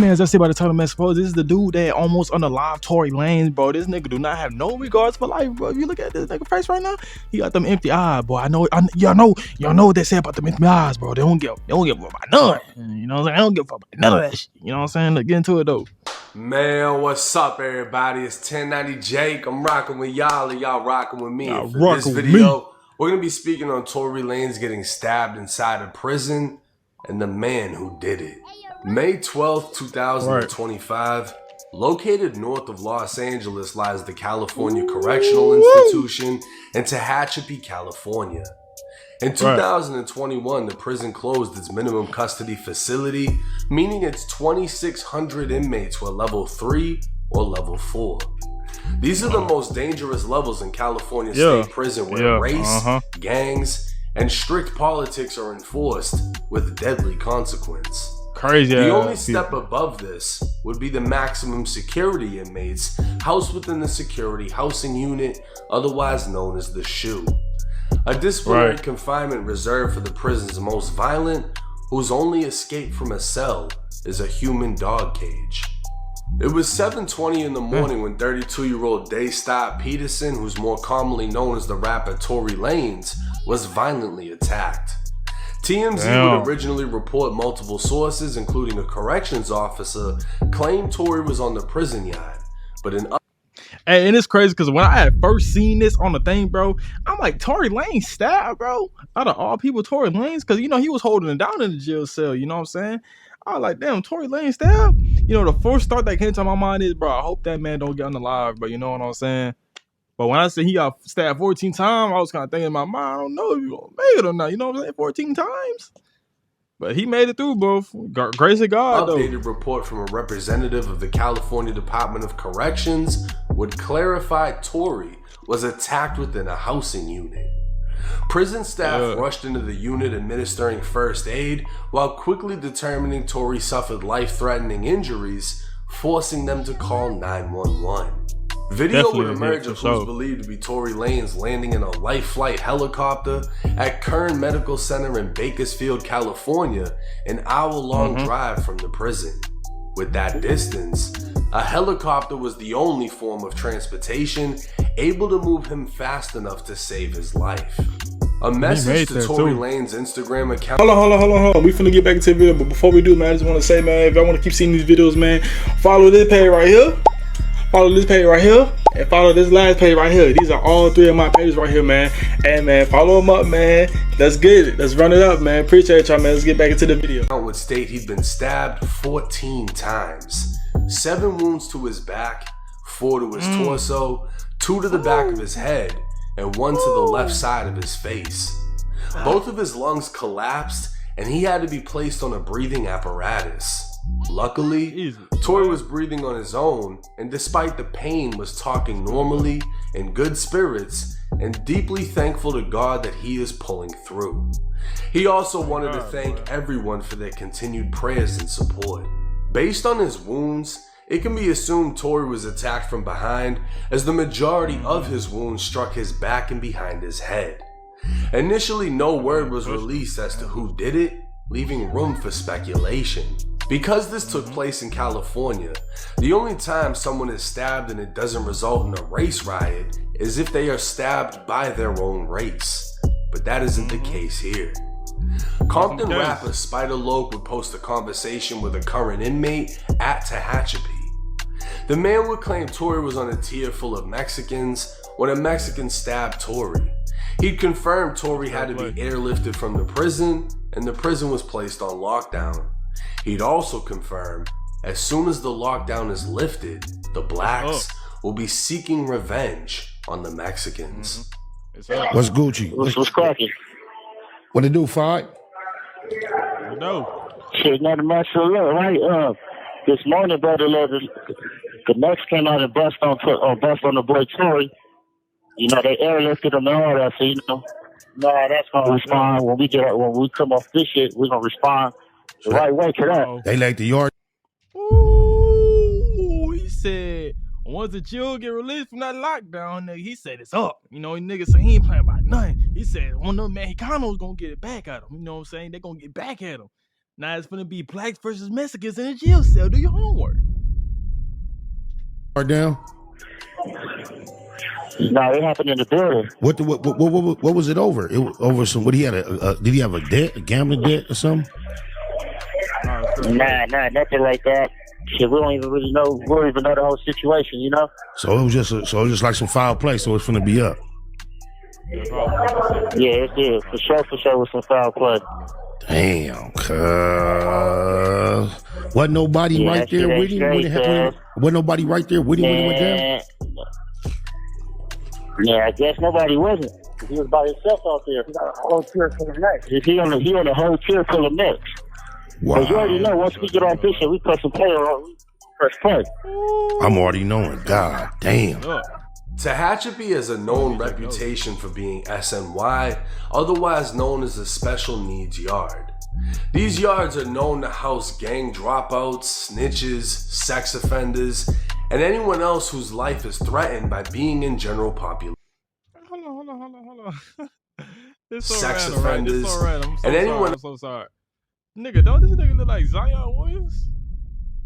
man, as I say about the title, man, suppose this is the dude that almost unalived Tory Lanez, bro. This nigga do not have no regards for life, bro. If you look at this nigga face right now, he got them empty eyes, boy. Y'all know what they say about them empty eyes, bro. They don't give a fuck about none. You know what I'm saying? They don't give a fuck about none of that shit. You know what I'm saying? Let's get into it though. Man, what's up, everybody? It's 1090 Jake. I'm rocking with y'all, and y'all rocking with me. And for this video, we're gonna be speaking on Tory Lanez getting stabbed inside a prison and the man who did it. May 12th, 2025, located north of Los Angeles lies the California Correctional Institution in Tehachapi, California. In 2021, the prison closed its minimum custody facility, meaning its 2,600 inmates were level 3 or level 4. These are the most dangerous levels in California state prison, where race, gangs, and strict politics are enforced with deadly consequence. Crazy. The only step above this would be the maximum security inmates housed within the security housing unit, otherwise known as the SHU. A disciplinary confinement reserved for the prison's most violent, whose only escape from a cell is a human dog cage. It was 7:20 in the morning when 32-year-old Daystar Peterson, who's more commonly known as the rapper Tory Lanez, was violently attacked. TMZ would originally report multiple sources, including a corrections officer, claimed Tory was on the prison yard, but and it's crazy because when I had first seen this on the thing, bro, I'm like, Tory Lanez stabbed, bro? Out of all people, Tory Lanez? Because, you know, he was holding it down in the jail cell, you know what I'm saying? I was like, damn, Tory Lanez stabbed? You know, the first thought that came to my mind is, bro, I hope that man don't get unalive, bro, you know what I'm saying? But when I said he got stabbed 14 times, I was kind of thinking in my mind, I don't know if you're going to make it or not. You know what I'm saying? 14 times. But he made it through, bro. Grace of God, though. Updated report from a representative of the California Department of Corrections would clarify Tory was attacked within a housing unit. Prison staff rushed into the unit administering first aid while quickly determining Tory suffered life-threatening injuries, forcing them to call 911. Video would emerge of who's believed to be Tory Lanez landing in a life flight helicopter at Kern Medical Center in Bakersfield, California, an hour-long drive from the prison. With that distance, a helicopter was the only form of transportation able to move him fast enough to save his life. A message to Tory Lanez's Instagram account. Hold on. We finna get back into the video, but before we do, man, I just want to say, man, if y'all want to keep seeing these videos, man, follow this page right here. Follow this page right here, and follow this last page right here. These are all three of my pages right here, man. And man, follow them up, man. Let's get it. Let's run it up, man. Appreciate y'all, man. Let's get back into the video. Account would state he'd been stabbed 14 times. 7 wounds to his back, 4 to his torso, 2 to the back of his head, and 1 to the left side of his face. Both of his lungs collapsed, and he had to be placed on a breathing apparatus. Luckily, Tory was breathing on his own, and despite the pain was talking normally, in good spirits, and deeply thankful to God that he is pulling through. He also wanted to thank everyone for their continued prayers and support. Based on his wounds, it can be assumed Tory was attacked from behind, as the majority of his wounds struck his back and behind his head. Initially, no word was released as to who did it, leaving room for speculation. Because this took place in California, the only time someone is stabbed and it doesn't result in a race riot is if they are stabbed by their own race. But that isn't the case here. Compton rapper Spider Loke would post a conversation with a current inmate at Tehachapi. The man would claim Tory was on a tier full of Mexicans when a Mexican stabbed Tory. He'd confirmed Tory had to be airlifted from the prison, and the prison was placed on lockdown. He'd also confirm, as soon as the lockdown is lifted, the blacks will be seeking revenge on the Mexicans. What's Gucci? What's cracking? What it do, Fight? No. Shit, nothing much to look, right? This morning, brother, the Mex came out and bust on the boy Tory. You know, they airlifted him and all that, so you know, that's gonna respond when we come off this shit. We're gonna respond the right way to that. They like the yard. Ooh, he said once the children get released from that lockdown, nigga, he said it's up. You know, nigga said he ain't playing by nothing. He said, oh no, man, Hicano's gonna get it back at him. You know what I'm saying? They gonna get back at him. Now it's gonna be blacks versus Mexicans in a jail cell. Do your homework. Down. No, it happened in the building. What was it over? It was over some. What he had did he have a debt, a gambling debt or something? Nah, nothing like that. Shit, we don't even really know. We don't even know the whole situation, you know. So it was just like some foul play. So it's gonna be up. Yeah, it did for sure with some foul play. Damn, cuz. Wasn't nobody right there with him when it happened? Wasn't nobody right there with him when it went down? Yeah, I guess nobody wasn't. He was by himself out there. He got a whole tier full of necks. He on a whole tier full of necks. Wow. Because you already know, once we get off this shit, we press some play on. We press play. I'm already knowing. God damn. Tehachapi has a known reputation for being SNY, otherwise known as a special needs yard. These yards are known to house gang dropouts, snitches, sex offenders, and anyone else whose life is threatened by being in general population. Hold on. It's so Sex random, offenders, right? It's so random. and I'm so sorry. Nigga, don't this nigga look like Zion Williams?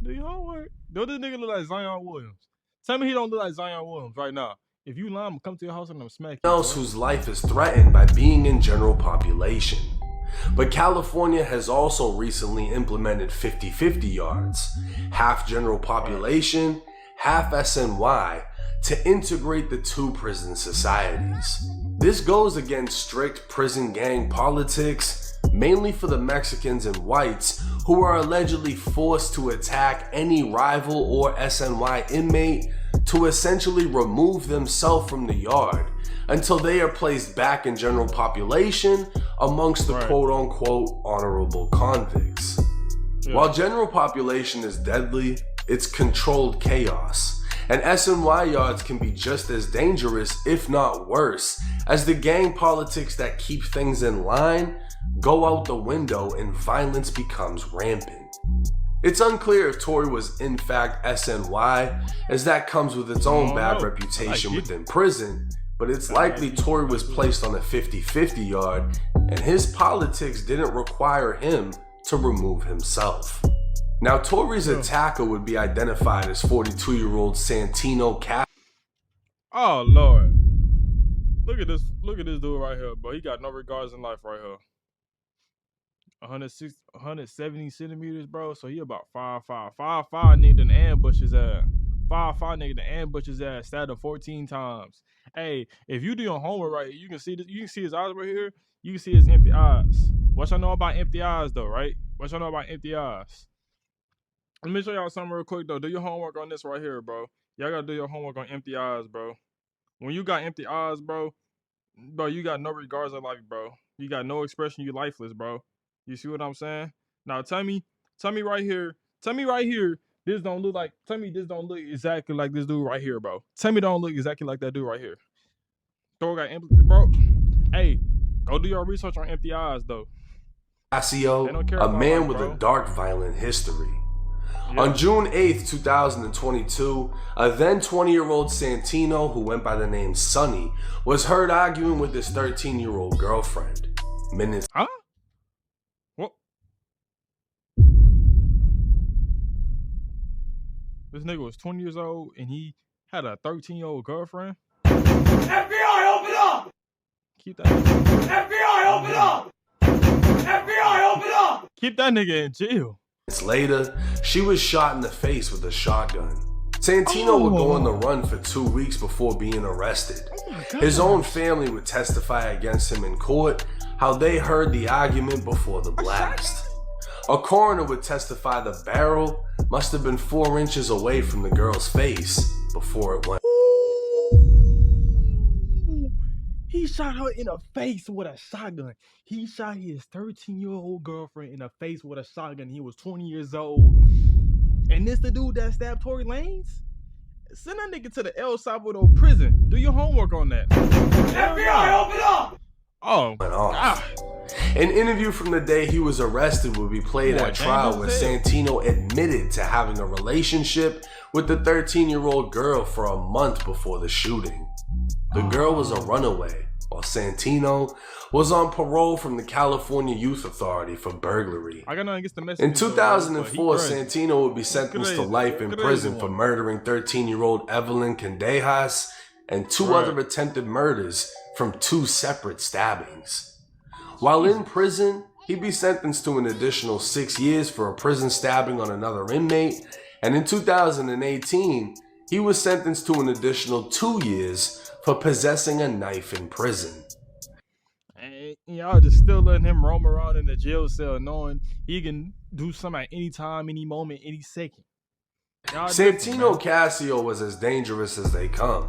Do your homework. Don't this nigga look like Zion Williams? Tell me he don't look like Zion Williams right now. If you lie, I'm gonna come to your house and I'm smacking you. Else whose life is threatened by being in general population. But California has also recently implemented 50-50 yards, half general population, half SNY, to integrate the two prison societies. This goes against strict prison gang politics, mainly for the Mexicans and whites who are allegedly forced to attack any rival or SNY inmate to essentially remove themselves from the yard until they are placed back in general population amongst the quote-unquote honorable convicts. While general population is deadly, it's controlled chaos, and SNY yards can be just as dangerous, if not worse, as the gang politics that keep things in line go out the window and violence becomes rampant. It's unclear if Tory was in fact SNY, as that comes with its own bad reputation within prison, but it's likely Tory was placed on a 50-50 yard, and his politics didn't require him to remove himself. Now, Tory's attacker would be identified as 42-year-old Santino Cap. Oh Lord. Look at this dude right here, bro. He got no regards in life right here. 170 centimeters, bro. So he about 5'5". 5'5" nigga to ambush his ass. 5'5" nigga to ambush his ass. Stabbed him 14 times. Hey, if you do your homework right, you can see this. You can see his eyes right here. You can see his empty eyes. What y'all know about empty eyes, though, right? What y'all know about empty eyes? Let me show y'all something real quick, though. Do your homework on this right here, bro. Y'all gotta do your homework on empty eyes, bro. When you got empty eyes, bro, you got no regards in life, bro. You got no expression. You lifeless, bro. You see what I'm saying? Now tell me right here. Tell me right here. This don't look like. Tell me this don't look exactly like this dude right here, bro. Tell me don't look exactly like that dude right here. Thor got empty, bro. Hey, go do your research on empty eyes, though. Casio, a man with a dark, violent history. Yeah. On June 8th, 2022, a then 20-year-old Santino, who went by the name Sonny, was heard arguing with his 13-year-old girlfriend. Minutes. Huh? What? This nigga was 20 years old and he had a 13-year-old girlfriend. FBI, open up! Keep that. FBI, open up! FBI, open up! Keep that nigga in jail. Later, she was shot in the face with a shotgun. Santino would go on the run for 2 weeks before being arrested. His own family would testify against him in court, how they heard the argument before the blast. A coroner would testify the barrel must have been 4 inches away from the girl's face before it went. He shot her in the face with a shotgun. He shot his 13-year-old girlfriend in the face with a shotgun. He was 20 years old. And this the dude that stabbed Tory Lanez? Send that nigga to the El Salvador prison. Do your homework on that. FBI, open up! Oh, God. An interview from the day he was arrested would be played at trial where Santino admitted to having a relationship with the 13-year-old girl for a month before the shooting. The girl was a runaway, while Santino was on parole from the California Youth Authority for burglary. I got nothing against the message. In 2004, Santino would be sentenced to life in prison for murdering 13-year-old Evelyn Candejas and 2 other attempted murders from 2 separate stabbings. While in prison, he'd be sentenced to an additional 6 years for a prison stabbing on another inmate, and in 2018, he was sentenced to an additional 2 years for possessing a knife in prison. And y'all just still letting him roam around in the jail cell knowing he can do something at any time, any moment, any second. Santino Casio was as dangerous as they come,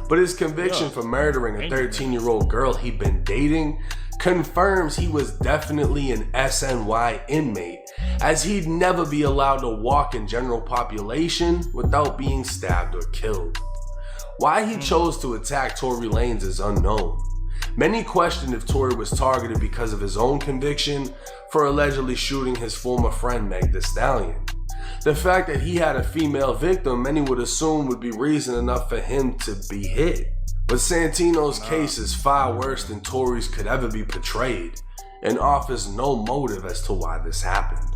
but his conviction for murdering a 13-year-old girl he'd been dating confirms he was definitely an SNY inmate, as he'd never be allowed to walk in general population without being stabbed or killed. Why he chose to attack Tory Lanez is unknown. Many question if Tory was targeted because of his own conviction for allegedly shooting his former friend Meg Thee Stallion. The fact that he had a female victim, many would assume would be reason enough for him to be hit. But Santino's case is far worse than Tory's could ever be portrayed, and offers no motive as to why this happened.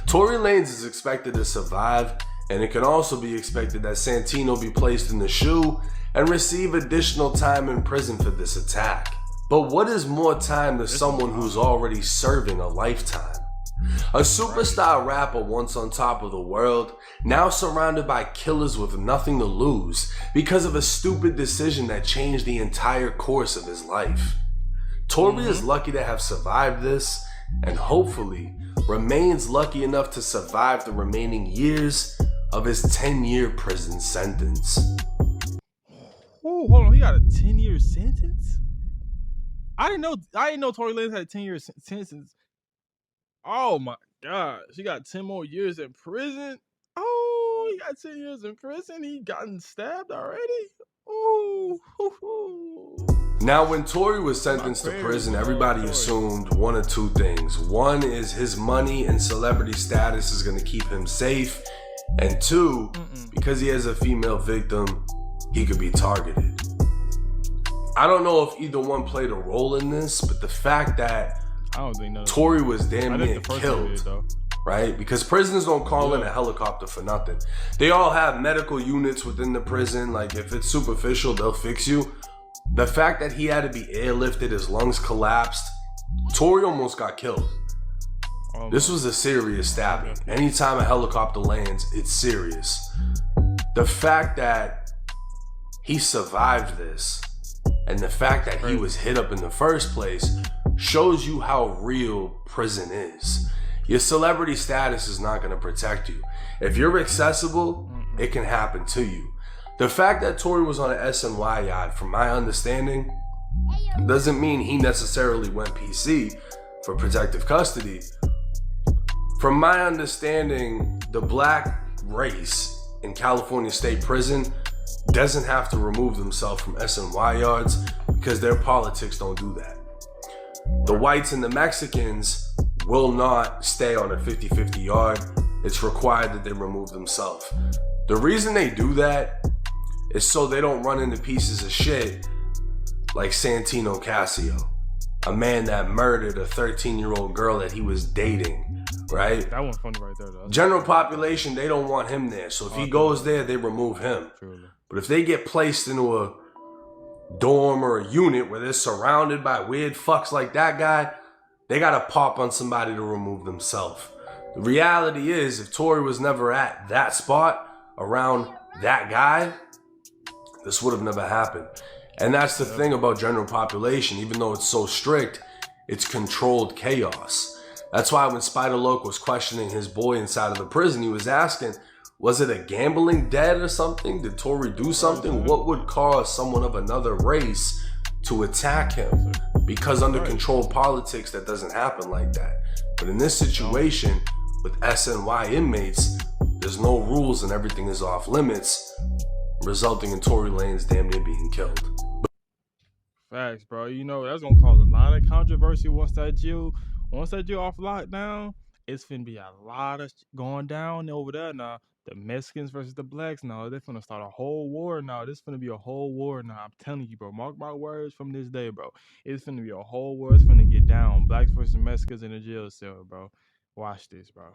Tory Lanez is expected to survive, and it can also be expected that Santino be placed in the shoe and receive additional time in prison for this attack. But what is more time to someone who's already serving a lifetime? A superstar rapper once on top of the world, now surrounded by killers with nothing to lose because of a stupid decision that changed the entire course of his life. Tory is lucky to have survived this, and hopefully remains lucky enough to survive the remaining years of his 10-year prison sentence. Oh, hold on, he got a 10-year sentence? I didn't know Tory Lanez had a 10-year sentence. Oh my God, she got 10 more years in prison. Oh, he got 10 years in prison. He gotten stabbed already. Oh. Now, when Tory was sentenced to prison, everybody assumed one of two things. One is his money and celebrity status is going to keep him safe. And two, because he has a female victim, he could be targeted. I don't know if either one played a role in this, but the fact that I don't think Tory was damn near killed, right? Because prisons don't call in a helicopter for nothing. They all have medical units within the prison. Like, if it's superficial, they'll fix you. The fact that he had to be airlifted, his lungs collapsed, Tory almost got killed. This was a serious stabbing. Anytime a helicopter lands, it's serious. The fact that he survived this, and the fact that he was hit up in the first place, shows you how real prison is. Your celebrity status is not going to protect you. If you're accessible, it can happen to you. The fact that Tory was on an SNY yacht, from my understanding, doesn't mean he necessarily went PC for protective custody. From my understanding, the black race in California State Prison doesn't have to remove themselves from SNY yards because their politics don't do that. The whites and the Mexicans will not stay on a 50-50 yard. It's required that they remove themselves. The reason they do that is so they don't run into pieces of shit like Santino Casio, a man that murdered a 13-year-old girl that he was dating, right? That one's funny right there, though. General population, they don't want him there. So if he goes there, they remove him. But if they get placed into a dorm or a unit where they're surrounded by weird fucks like that guy, they gotta pop on somebody to remove themselves. The reality is, if Tory was never at that spot around that guy, this would have never happened. And that's the thing about general population. Even though it's so strict, it's controlled chaos. That's why when Spider Loc was questioning his boy inside of the prison, he was asking, was it a gambling debt or something? Did Tory do something? What would cause someone of another race to attack him? Because under controlled politics, that doesn't happen like that. But in this situation, with SNY inmates, there's no rules and everything is off limits, resulting in Tory Lanez damn near being killed. Facts, bro. You know, that's gonna cause a lot of controversy once that jail off lockdown. It's finna be a lot of going down over there now. The Mexicans versus the blacks. No, they're finna start a whole war now. This finna be a whole war now. I'm telling you, bro. Mark my words from this day, bro. It's finna be a whole war. It's finna get down. Blacks versus Mexicans in a jail cell, bro. Watch this, bro.